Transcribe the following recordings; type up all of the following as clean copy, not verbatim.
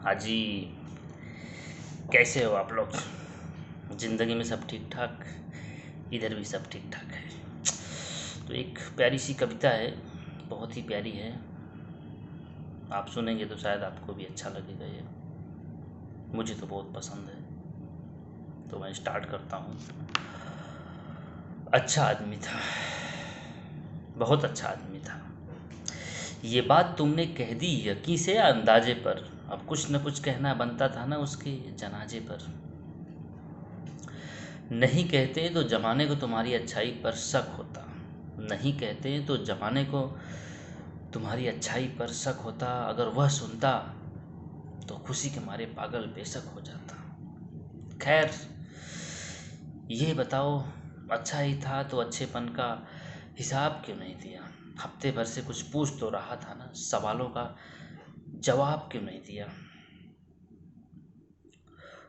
हाँ जी। कैसे हो आप लोग? ज़िंदगी में सब ठीक ठाक? इधर भी सब ठीक ठाक है। तो एक प्यारी सी कविता है, बहुत ही प्यारी है। आप सुनेंगे तो शायद आपको भी अच्छा लगेगा। ये मुझे तो बहुत पसंद है, तो मैं स्टार्ट करता हूँ। अच्छा आदमी था, बहुत अच्छा आदमी था। ये बात तुमने कह दी यकीन से या अंदाजे पर, अब कुछ न कुछ कहना बनता था ना उसके जनाजे पर। नहीं कहते तो जमाने को तुम्हारी अच्छाई पर शक होता, नहीं कहते तो जमाने को तुम्हारी अच्छाई पर शक होता। अगर वह सुनता तो खुशी के मारे पागल बेशक हो जाता। खैर, ये बताओ, अच्छा ही था तो अच्छेपन का हिसाब क्यों नहीं दिया? हफ्ते भर से कुछ पूछ तो रहा था ना, सवालों का जवाब क्यों नहीं दिया?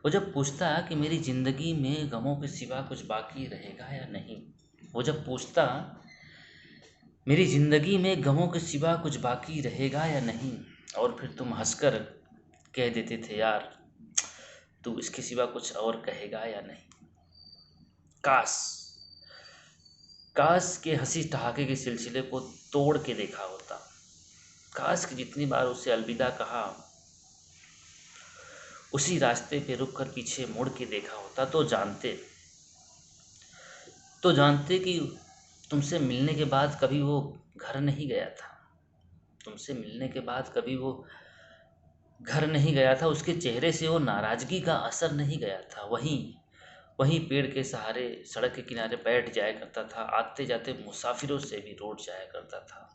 वो जब पूछता कि मेरी ज़िंदगी में गमों के सिवा कुछ बाकी रहेगा या नहीं, वो जब पूछता मेरी ज़िंदगी में गमों के सिवा कुछ बाकी रहेगा या नहीं, और फिर तुम हंसकर कह देते थे यार तू इसके सिवा कुछ और कहेगा या नहीं। काश, काश के हंसी ठहाके के सिलसिले को तोड़ के देखा होता। काश कि जितनी बार उसे अलविदा कहा उसी रास्ते पे रुक कर पीछे मुड़ के देखा होता, तो जानते कि तुमसे मिलने के बाद कभी वो घर नहीं गया था। तुमसे मिलने के बाद कभी वो घर नहीं गया था, उसके चेहरे से वो नाराज़गी का असर नहीं गया था। वहीं वहीं पेड़ के सहारे सड़क के किनारे बैठ जाया करता था, आते जाते मुसाफिरों से भी रूठ जाया करता था।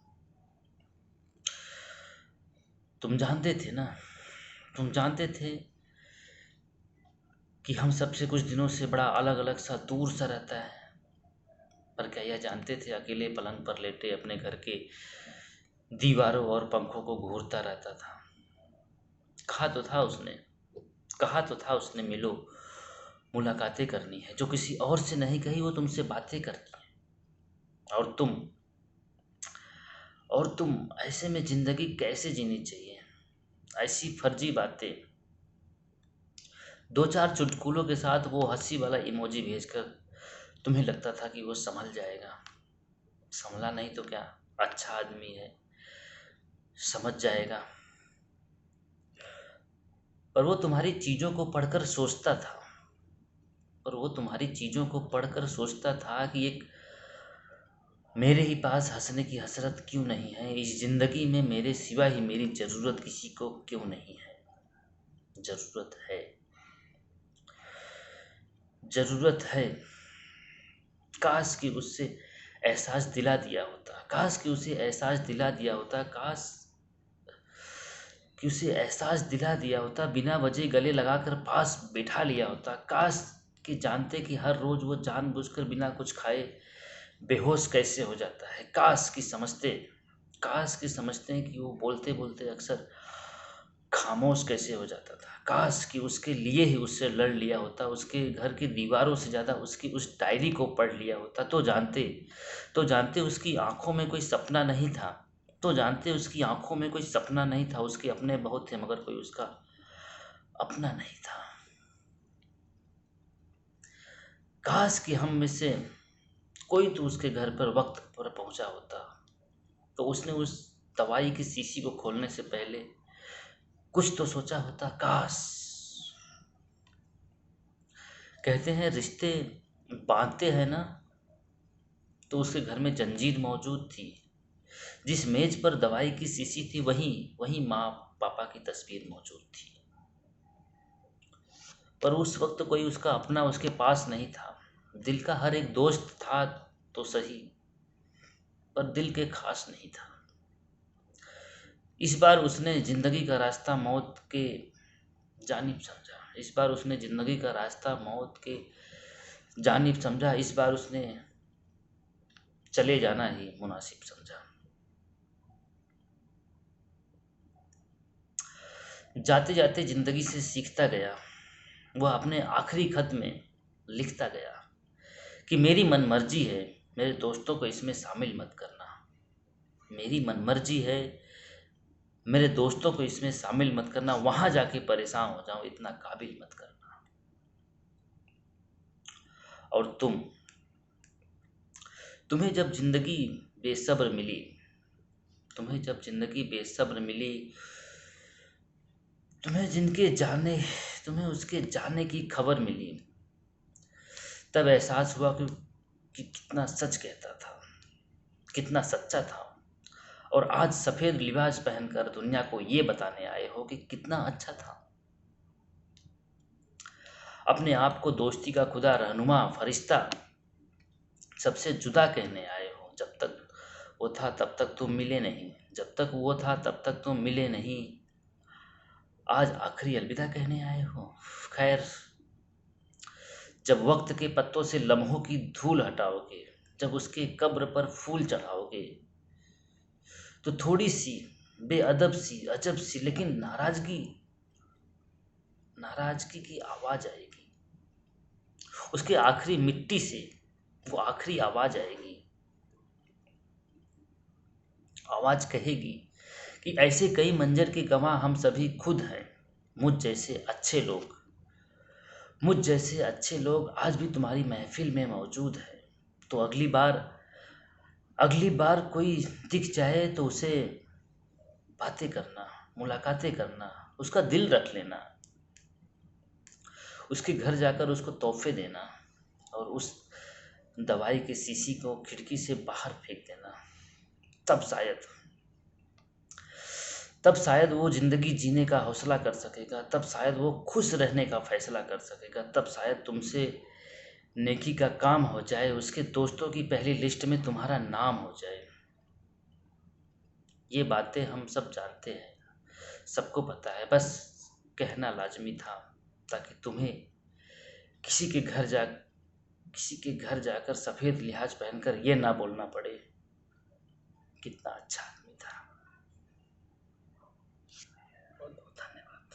तुम जानते थे ना, तुम जानते थे कि हम सबसे कुछ दिनों से बड़ा अलग अलग सा दूर सा रहता है। पर क्या यह जानते थे अकेले पलंग पर लेटे अपने घर के दीवारों और पंखों को घूरता रहता था। कहा तो था उसने, कहा तो था उसने, मिलो, मुलाकातें करनी है, जो किसी और से नहीं कही वो तुमसे बातें करनी है। और तुम ऐसे में जिंदगी कैसे जीनी चाहिए? ऐसी फर्जी बातें। दो चार चुटकुलों के साथ वो हंसी वाला इमोजी भेजकर तुम्हें लगता था कि वो संभल जाएगा। संभला नहीं तो क्या, अच्छा आदमी है, समझ जाएगा। पर वो तुम्हारी चीज़ों को पढ़कर सोचता था, और वो तुम्हारी चीज़ों को पढ़कर सोचता था कि एक मेरे ही पास हंसने की हसरत क्यों नहीं है, इस जिंदगी में मेरे सिवा ही मेरी ज़रूरत किसी को क्यों नहीं है। ज़रूरत है, ज़रूरत है। काश कि उससे एहसास दिला दिया होता, काश कि उसे एहसास दिला दिया होता, काश कि उसे एहसास दिला दिया होता, बिना वजह गले लगाकर पास बैठा लिया होता। काश कि जानते कि हर रोज़ वो जानबूझकर बिना कुछ खाए बेहोश कैसे हो जाता है। काश कि समझते हैं कि वो बोलते बोलते अक्सर खामोश कैसे हो जाता था। काश कि उसके लिए ही उससे लड़ लिया होता, उसके घर की दीवारों से ज़्यादा उसकी उस डायरी को पढ़ लिया होता, तो जानते उसकी आंखों में कोई सपना नहीं था। तो जानते उसकी आंखों में कोई सपना नहीं था, उसके अपने बहुत थे मगर कोई उसका अपना नहीं था। काश कि हम में से कोई तो उसके घर पर वक्त पर पहुंचा होता, तो उसने उस दवाई की शीशी को खोलने से पहले कुछ तो सोचा होता। काश, कहते हैं रिश्ते बांधते हैं ना, तो उसके घर में जंजीर मौजूद थी। जिस मेज पर दवाई की शीशी थी वहीं वहीं माँ पापा की तस्वीर मौजूद थी। पर उस वक्त कोई उसका अपना उसके पास नहीं था। दिल का हर एक दोस्त था तो सही, पर दिल के खास नहीं था। इस बार उसने जिंदगी का रास्ता मौत के जानिब समझा, इस बार उसने जिंदगी का रास्ता मौत के जानिब समझा, इस बार उसने चले जाना ही मुनासिब समझा। जाते जाते जिंदगी से सीखता गया, वह अपने आखिरी खत में लिखता गया कि मेरी मनमर्जी है, मेरे दोस्तों को इसमें शामिल मत करना। मेरी मनमर्जी है, मेरे दोस्तों को इसमें शामिल मत करना, वहां जाके परेशान हो जाऊं इतना काबिल मत करना। और तुम्हें जब जिंदगी बेसब्र मिली, तुम्हें जब जिंदगी बेसब्र मिली, तुम्हें जिनके जाने तुम्हें उसके जाने की खबर मिली, तब एहसास हुआ कि कितना सच कहता था, कितना सच्चा था। और आज सफेद लिबास पहनकर दुनिया को ये बताने आए हो कि कितना अच्छा था। अपने आप को दोस्ती का खुदा, रहनुमा, फरिश्ता सबसे जुदा कहने आए हो। जब तक वो था तब तक तुम मिले नहीं, जब तक वो था तब तक तुम मिले नहीं, आज आखिरी अलविदा कहने आए हो। खैर, जब वक्त के पत्तों से लम्हों की धूल हटाओगे, जब उसके कब्र पर फूल चढ़ाओगे, तो थोड़ी सी बेअदब सी, अजब सी, लेकिन नाराजगी नाराजगी की आवाज आएगी। उसके आखिरी मिट्टी से वो आखिरी आवाज आएगी। आवाज कहेगी कि ऐसे कई मंजर के गवाह हम सभी खुद हैं। मुझ जैसे अच्छे लोग मुझ जैसे अच्छे लोग आज भी तुम्हारी महफिल में मौजूद हैं। तो अगली बार कोई दिख जाए तो उसे बातें करना, मुलाकातें करना, उसका दिल रख लेना, उसके घर जाकर उसको तोहफे देना, और उस दवाई के शीशी को खिड़की से बाहर फेंक देना। तब शायद तब शायद वो जिंदगी जीने का हौसला कर सकेगा, तब शायद वो खुश रहने का फैसला कर सकेगा, तब शायद तुमसे नेकी का काम हो जाए, उसके दोस्तों की पहली लिस्ट में तुम्हारा नाम हो जाए। ये बातें हम सब जानते हैं, सबको पता है, बस कहना लाजमी था ताकि तुम्हें किसी के घर जा किसी के घर जाकर सफ़ेद लिहाज पहनकर ये ना बोलना पड़े, कितना अच्छा आदमी था।